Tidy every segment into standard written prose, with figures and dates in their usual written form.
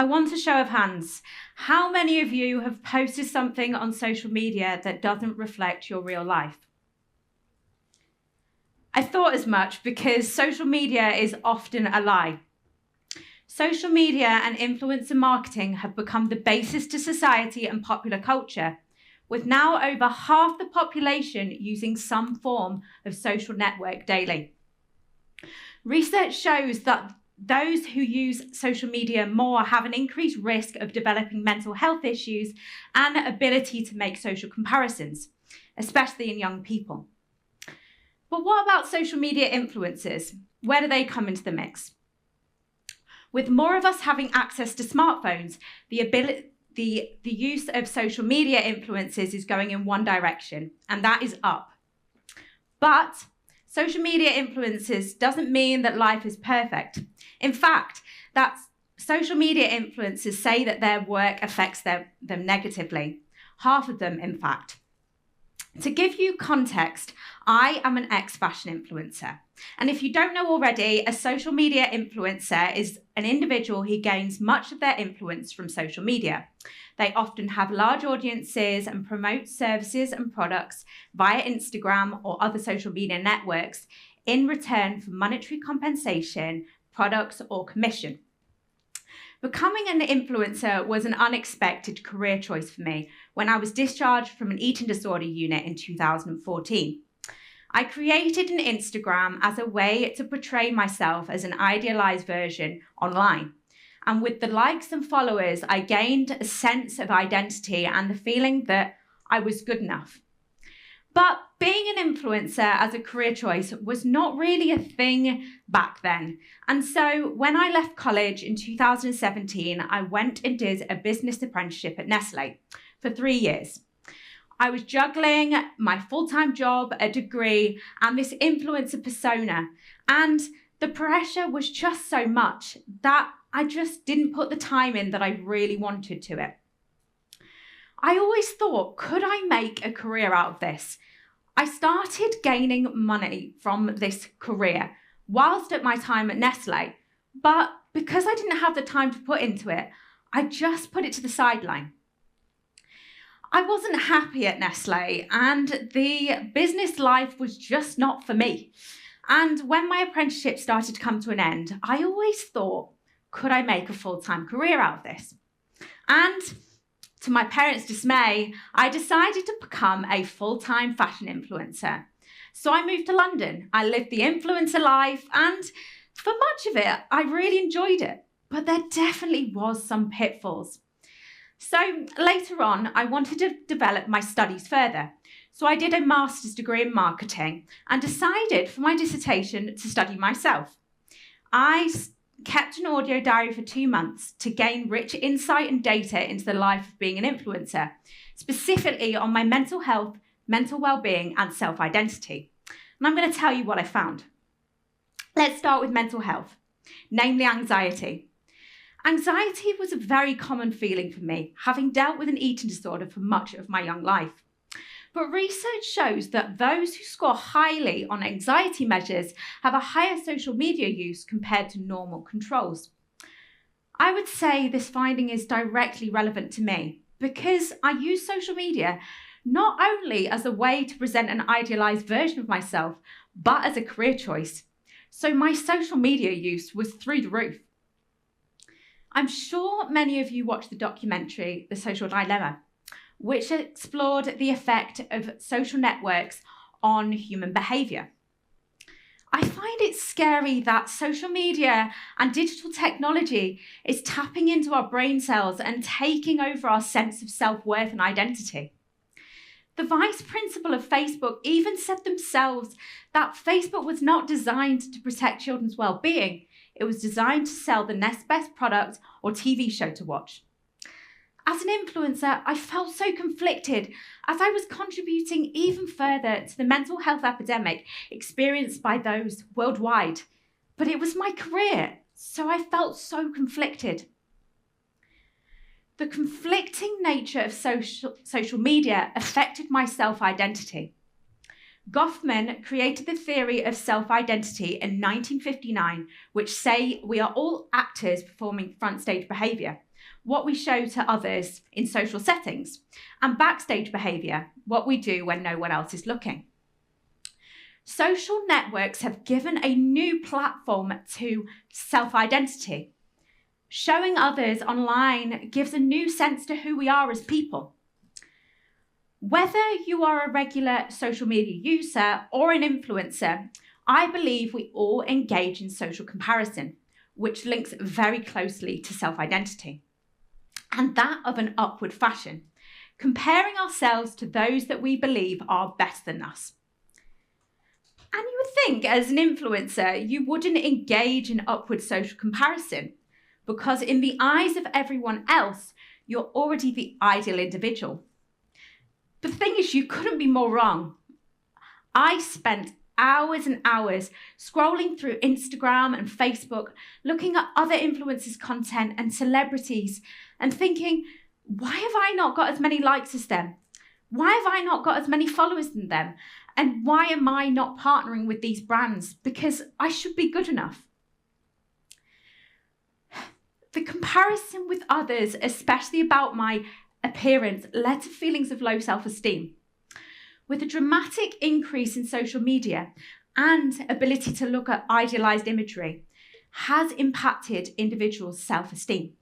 I want a show of hands. How many of you have posted something on social media that doesn't reflect your real life? I thought as much because social media is often a lie. Social media and influencer marketing have become the basis to society and popular culture, with now over half the population using some form of social network daily. Research shows that those who use social media more have an increased risk of developing mental health issues and ability to make social comparisons, especially in young people. But what about social media influencers? Where do they come into the mix? With more of us having access to smartphones, the use of social media influencers is going in one direction, and that is up. But social media influencers doesn't mean that life is perfect. In fact, social media influencers say that their work affects them negatively. Half of them, in fact. To give you context, I am an ex-fashion influencer. And if you don't know already, a social media influencer is an individual who gains much of their influence from social media. They often have large audiences and promote services and products via Instagram or other social media networks in return for monetary compensation, products, or commission. Becoming an influencer was an unexpected career choice for me when I was discharged from an eating disorder unit in 2014. I created an Instagram as a way to portray myself as an idealized version online. And with the likes and followers, I gained a sense of identity and the feeling that I was good enough. But being an influencer as a career choice was not really a thing back then. And so when I left college in 2017, I went and did a business apprenticeship at Nestle for 3 years. I was juggling my full-time job, a degree, and this influencer persona. And the pressure was just so much that I just didn't put the time in that I really wanted to it. I always thought, could I make a career out of this? I started gaining money from this career whilst at my time at Nestle, but because I didn't have the time to put into it, I just put it to the sideline. I wasn't happy at Nestle and the business life was just not for me. And when my apprenticeship started to come to an end, I always thought, could I make a full-time career out of this? And to my parents' dismay, I decided to become a full-time fashion influencer. So I moved to London. I lived the influencer life, and for much of it, I really enjoyed it. But there definitely was some pitfalls. So later on, I wanted to develop my studies further. So I did a master's degree in marketing and decided for my dissertation to study myself. I kept an audio diary for 2 months to gain rich insight and data into the life of being an influencer, specifically on my mental health, mental well-being, and self-identity. And I'm going to tell you what I found. Let's start with mental health, namely anxiety. Anxiety was a very common feeling for me, having dealt with an eating disorder for much of my young life. But research shows that those who score highly on anxiety measures have a higher social media use compared to normal controls. I would say this finding is directly relevant to me because I use social media not only as a way to present an idealized version of myself, but as a career choice. So my social media use was through the roof. I'm sure many of you watched the documentary, The Social Dilemma, which explored the effect of social networks on human behaviour. I find it scary that social media and digital technology is tapping into our brain cells and taking over our sense of self-worth and identity. The vice principal of Facebook even said themselves that Facebook was not designed to protect children's well-being. It was designed to sell the next best product or TV show to watch. As an influencer, I felt so conflicted as I was contributing even further to the mental health epidemic experienced by those worldwide. But it was my career, so I felt so conflicted. The conflicting nature of social media affected my self-identity. Goffman created the theory of self-identity in 1959, which say we are all actors performing front stage behaviour. what we show to others in social settings, and backstage behaviour, what we do when no one else is looking. Social networks have given a new platform to self-identity. Showing others online gives a new sense to who we are as people. Whether you are a regular social media user or an influencer, I believe we all engage in social comparison, which links very closely to self-identity, and that of an upward fashion, comparing ourselves to those that we believe are better than us. And you would think, as an influencer, you wouldn't engage in upward social comparison, because in the eyes of everyone else, you're already the ideal individual. But the thing is, you couldn't be more wrong. I spent hours and hours scrolling through Instagram and Facebook, looking at other influencers' content and celebrities and thinking, why have I not got as many likes as them? Why have I not got as many followers than them? And why am I not partnering with these brands? Because I should be good enough. The comparison with others, especially about my appearance, led to feelings of low self-esteem. With a dramatic increase in social media and ability to look at idealized imagery, has impacted individuals' self-esteem.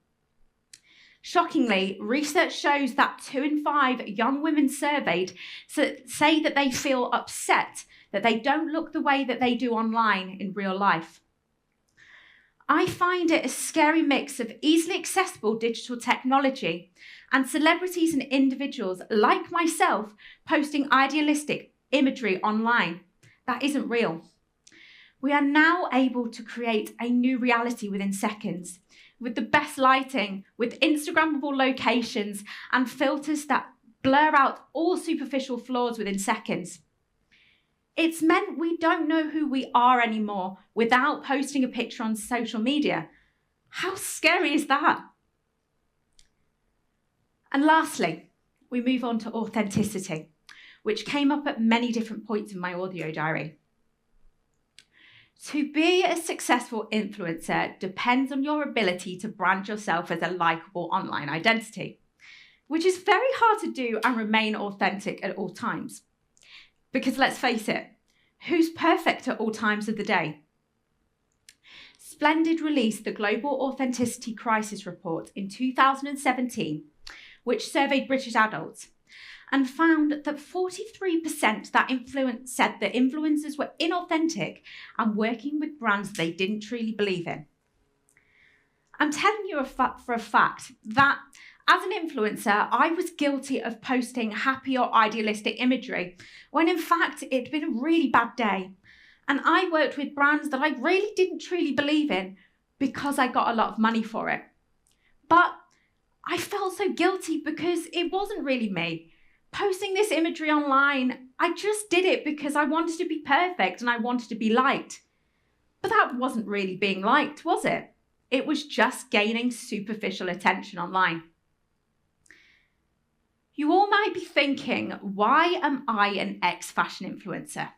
Shockingly, research shows that 2 in 5 young women surveyed say that they feel upset that they don't look the way that they do online in real life. I find it a scary mix of easily accessible digital technology and celebrities and individuals like myself posting idealistic imagery online that isn't real. We are now able to create a new reality within seconds, with the best lighting, with Instagrammable locations and filters that blur out all superficial flaws within seconds. It's meant we don't know who we are anymore without posting a picture on social media. How scary is that? And lastly, we move on to authenticity, which came up at many different points in my audio diary. To be a successful influencer depends on your ability to brand yourself as a likable online identity, which is very hard to do and remain authentic at all times. Because let's face it, who's perfect at all times of the day? Splendid released the Global Authenticity Crisis Report in 2017, which surveyed British adults, and found that 43% said that influencers were inauthentic and working with brands they didn't truly believe in. I'm telling you for a fact that as an influencer, I was guilty of posting happy or idealistic imagery when in fact it'd been a really bad day. And I worked with brands that I really didn't truly believe in because I got a lot of money for it. But I felt so guilty because it wasn't really me. Posting this imagery online, I just did it because I wanted to be perfect and I wanted to be liked. But that wasn't really being liked, was it? It was just gaining superficial attention online. You all might be thinking, why am I an ex-fashion influencer?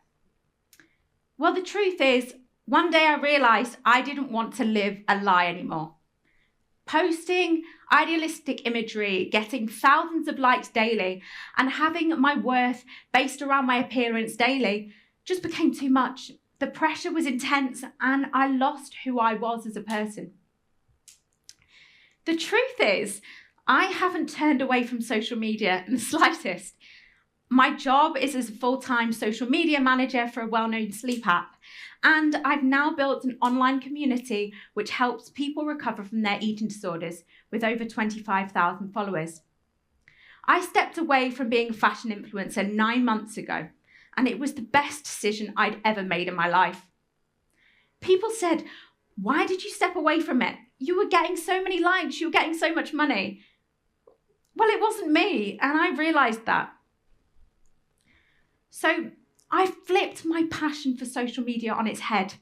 Well, the truth is, one day I realised I didn't want to live a lie anymore. Posting idealistic imagery, getting thousands of likes daily, and having my worth based around my appearance daily just became too much. The pressure was intense and I lost who I was as a person. The truth is, I haven't turned away from social media in the slightest. My job is as a full-time social media manager for a well-known sleep app, and I've now built an online community which helps people recover from their eating disorders with over 25,000 followers. I stepped away from being a fashion influencer 9 months ago, and it was the best decision I'd ever made in my life. People said, "Why did you step away from it? You were getting so many likes, you were getting so much money." Well, it wasn't me, and I realised that. So I flipped my passion for social media on its head.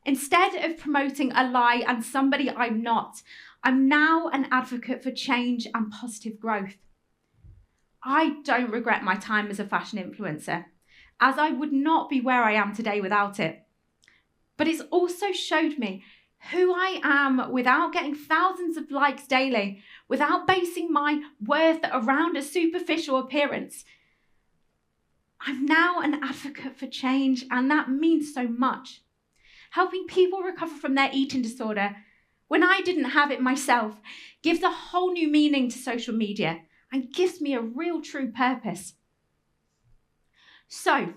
Instead of promoting a lie and somebody I'm not, I'm now an advocate for change and positive growth. I don't regret my time as a fashion influencer, as I would not be where I am today without it. But it's also showed me who I am without getting thousands of likes daily, without basing my worth around a superficial appearance. I'm now an advocate for change, and that means so much. Helping people recover from their eating disorder when I didn't have it myself gives a whole new meaning to social media and gives me a real true purpose. So,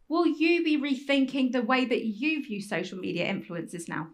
will you be rethinking the way that you view social media influencers now?